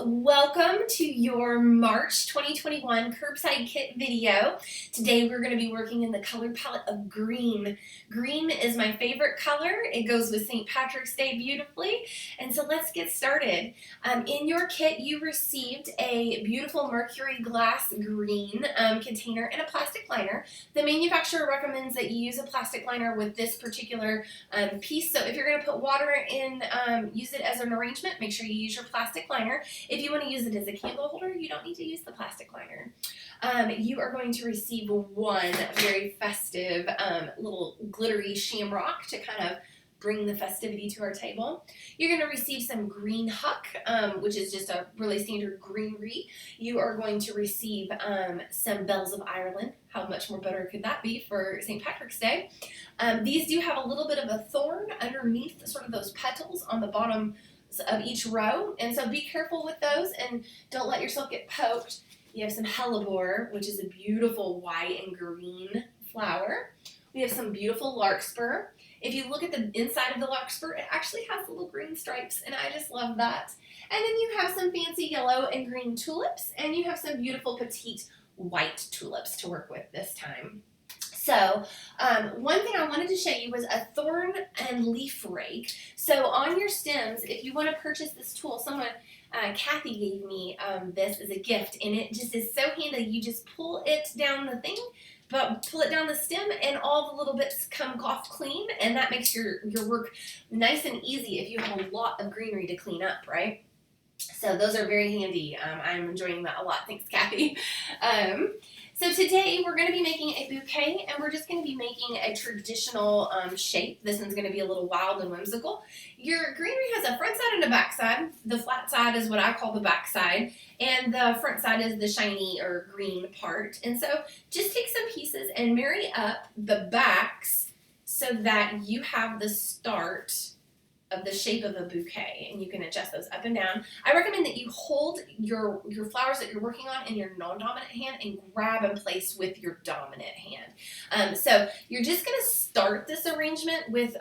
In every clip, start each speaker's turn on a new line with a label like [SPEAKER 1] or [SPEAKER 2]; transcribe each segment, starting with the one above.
[SPEAKER 1] welcome to your March 2021 Curbside Kit video. Today we're going to be working in the color palette of green. Green is my favorite color. It goes with St. Patrick's Day beautifully. And so let's get started. In your kit you received a beautiful mercury glass green container and a plastic liner. The manufacturer recommends that you use a plastic liner with this particular piece. So if you're going to put water in, use it as an arrangement, make sure you use your plastic liner. If you want to use it as a candle holder, you don't need to use the plastic liner. You are going to receive one very festive little glittery shamrock to kind of bring the festivity to our table. You're going to receive some green Huck, which is just a really standard greenery. You are going to receive some bells of Ireland. How much more better could that be for St. Patrick's Day? These do have a little bit of a thorn underneath sort of those petals on the bottom of each row, and so be careful with those and don't let yourself get poked. You have some Hellebore, which is a beautiful white and green flower. We have some beautiful Larkspur. If you look at the inside of the Larkspur, it actually has little green stripes, and I just love that. And then you have some fancy yellow and green tulips, and you have some beautiful petite white tulips to work with this time. So one thing I wanted to show you was a thorn and leaf rake. So on your stems, if you want to purchase this tool, Kathy gave me this as a gift, and it just is so handy. You just pull it down the thing, but pull it down the stem, and all the little bits come off clean, and that makes your work nice and easy if you have a lot of greenery to clean up, right? So those are very handy. I'm enjoying that a lot. Thanks, Kathy. So today we're going to be making a bouquet, and we're just going to be making a traditional shape. This one's going to be a little wild and whimsical. Your greenery has a front side and a back side. The flat side is what I call the back side, and the front side is the shiny or green part. And so just take some pieces and marry up the backs so that you have the start of the shape of a bouquet, and you can adjust those up and down. I recommend that you hold your flowers that you're working on in your non-dominant hand and grab and place with your dominant hand. So you're just going to start this arrangement with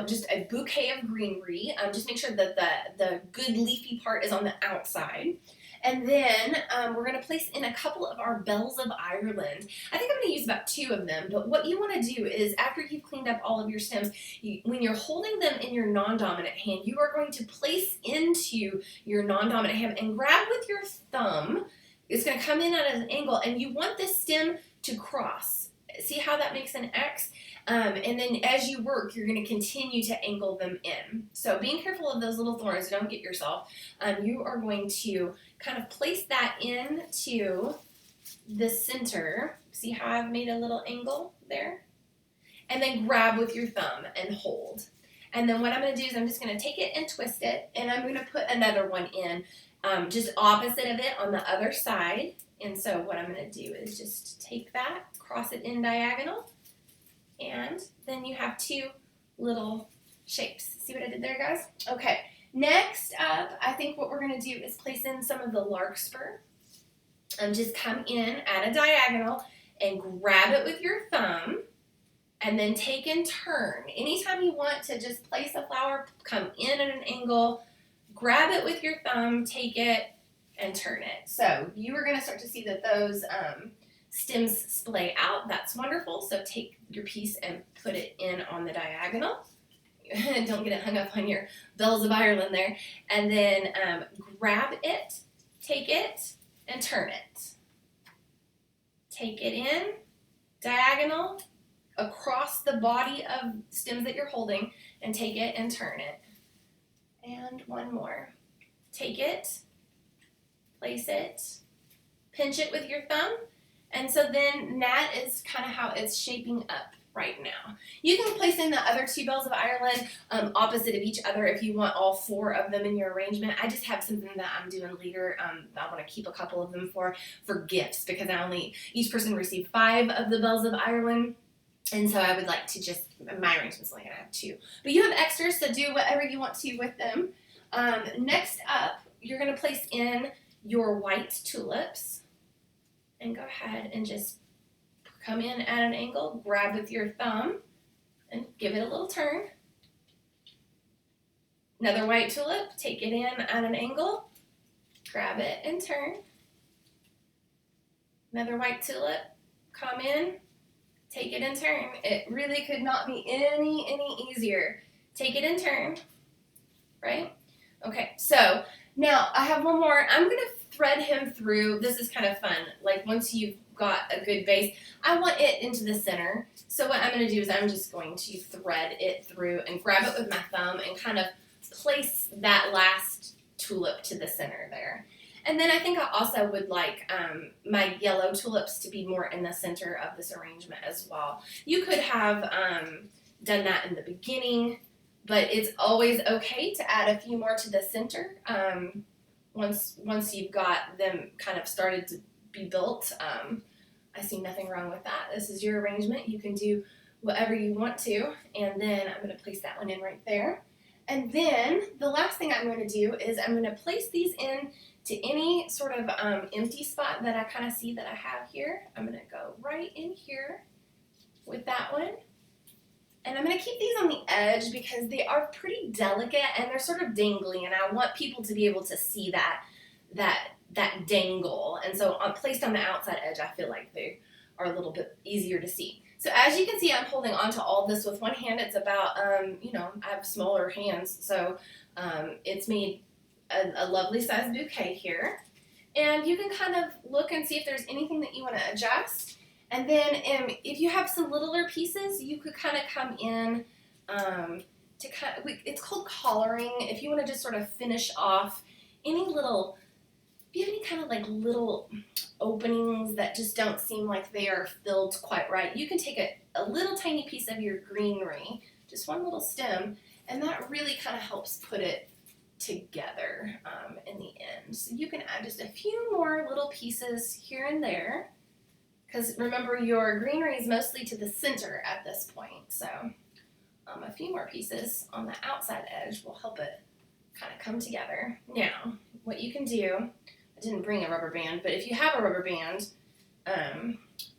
[SPEAKER 1] just a bouquet of greenery. Just make sure that the good leafy part is on the outside. And then we're going to place in a couple of our bells of Ireland. I think I'm going to use about 2 of them, but what you want to do is after you've cleaned up all of your stems, when you're holding them in your non-dominant hand, you are going to place into your non-dominant hand and grab with your thumb. It's going to come in at an angle, and you want this stem to cross. See how that makes an X? And then as you work, you're going to continue to angle them in. So being careful of those little thorns, don't get yourself. You are going to kind of place that into the center. See how I've made a little angle there? And then grab with your thumb and hold. And then what I'm going to do is I'm just going to take it and twist it, and I'm going to put another one in just opposite of it on the other side. And so what I'm going to do is just take that, cross it in diagonal, and then you have 2 little shapes. See what I did there, guys? Okay, next up, I think what we're going to do is place in some of the Larkspur. Just come in at a diagonal and grab it with your thumb, and then take and turn. Anytime you want to just place a flower, come in at an angle, grab it with your thumb, take it, and turn it. So you are going to start to see that those stems splay out. That's wonderful. So take your piece and put it in on the diagonal. Don't get it hung up on your bells of Ireland there. And then grab it, take it, and turn it. Take it in, diagonal, across the body of stems that you're holding, and take it and turn it. And one more. Take it, place it, pinch it with your thumb, and so then that is kind of how it's shaping up right now. You can place in the other 2 bells of Ireland opposite of each other if you want all 4 of them in your arrangement. I just have something that I'm doing later. I want to keep a couple of them for gifts, because each person received 5 of the bells of Ireland. And so I would like to my arrangement's only going to have 2. But you have extras, so do whatever you want to with them. Next up, you're going to place in your white tulips. And go ahead and just come in at an angle, grab with your thumb, and give it a little turn. Another white tulip, take it in at an angle, grab it and turn. Another white tulip, come in, take it and turn. It really could not be any easier. Take it and turn, right? Okay, so now I have one more. I'm gonna thread him through. This is kind of fun. Like once you've got a good base, I want it into the center. So what I'm gonna do is I'm just going to thread it through and grab it with my thumb and kind of place that last tulip to the center there. And then I think I also would like my yellow tulips to be more in the center of this arrangement as well. You could have done that in the beginning, but it's always okay to add a few more to the center once you've got them kind of started to be built. I see nothing wrong with that. This is your arrangement. You can do whatever you want to. And then I'm going to place that one in right there. And then the last thing I'm going to do is I'm going to place these in to any sort of empty spot that I kind of see that I have here. I'm going to go right in here with that one. And I'm going to keep these on the edge because they are pretty delicate and they're sort of dangly, and I want people to be able to see that dangle. And so placed on the outside edge, I feel like they are a little bit easier to see. So as you can see, I'm holding on to all this with one hand. It's about, I have smaller hands, so it's made a lovely sized bouquet here. And you can kind of look and see if there's anything that you want to adjust. And then if you have some littler pieces, you could kind of come in it's called collaring. If you want to just sort of finish off any little, if you have any kind of like little openings that just don't seem like they are filled quite right, you can take a little tiny piece of your greenery, just one little stem, and that really kind of helps put it together in the end. So you can add just a few more little pieces here and there, because remember your greenery is mostly to the center at this point. So a few more pieces on the outside edge will help it kind of come together. Now, what you can do, I didn't bring a rubber band, but if you have a rubber band,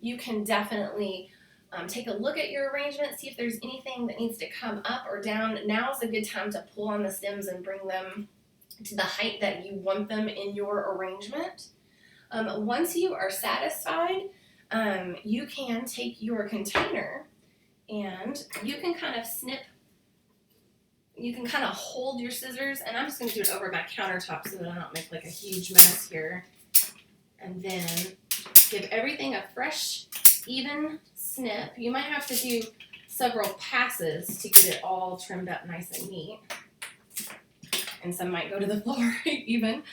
[SPEAKER 1] you can definitely take a look at your arrangement, see if there's anything that needs to come up or down. Now is a good time to pull on the stems and bring them to the height that you want them in your arrangement. Once you are satisfied, you can take your container and you can kind of snip, you can kind of hold your scissors, and I'm just going to do it over my countertop so that I don't make like a huge mess here. And then give everything a fresh, even snip. You might have to do several passes to get it all trimmed up nice and neat. And some might go to the floor even.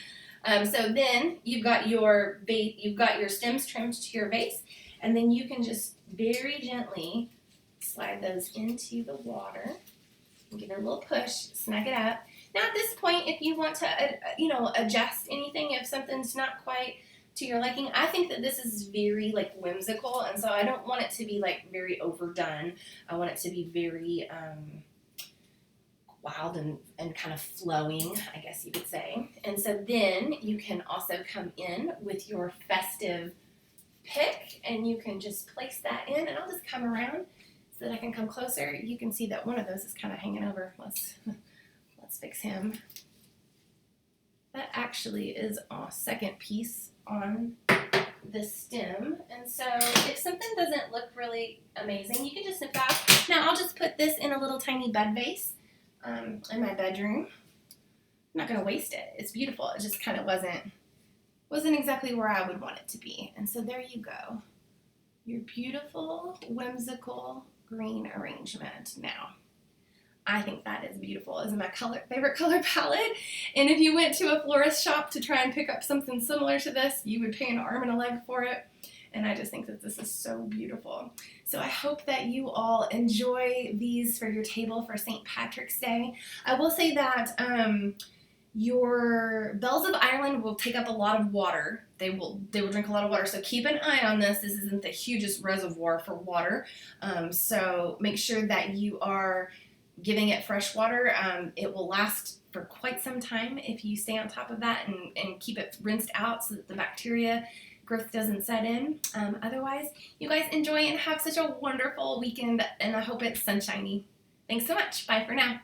[SPEAKER 1] So then you've got your base, you've got your stems trimmed to your vase, and then you can just very gently slide those into the water and give it a little push, snug it up. Now at this point, if you want to, adjust anything, if something's not quite to your liking, I think that this is very like whimsical, and so I don't want it to be like very overdone. I want it to be very wild and kind of flowing, I guess you could say. And so then you can also come in with your festive pick, and you can just place that in, and I'll just come around so that I can come closer. You can see that one of those is kind of hanging over. Let's fix him. That actually is a second piece on the stem, and so if something doesn't look really amazing, you can just snip off. Now I'll just put this in a little tiny bed vase in my bedroom. I'm not going to waste it. It's beautiful. It just kind of wasn't exactly where I would want it to be. And so there you go. Your beautiful, whimsical green arrangement. Now, I think that is beautiful. It's my favorite color palette. And if you went to a florist shop to try and pick up something similar to this, you would pay an arm and a leg for it. And I just think that this is so beautiful. So I hope that you all enjoy these for your table for St. Patrick's Day. I will say that your bells of Ireland will take up a lot of water. They will drink a lot of water, so keep an eye on this. This isn't the hugest reservoir for water, so make sure that you are giving it fresh water. It will last for quite some time if you stay on top of that and keep it rinsed out so that the bacteria growth doesn't set in. Otherwise, you guys enjoy and have such a wonderful weekend, and I hope it's sunshiny. Thanks so much. Bye for now.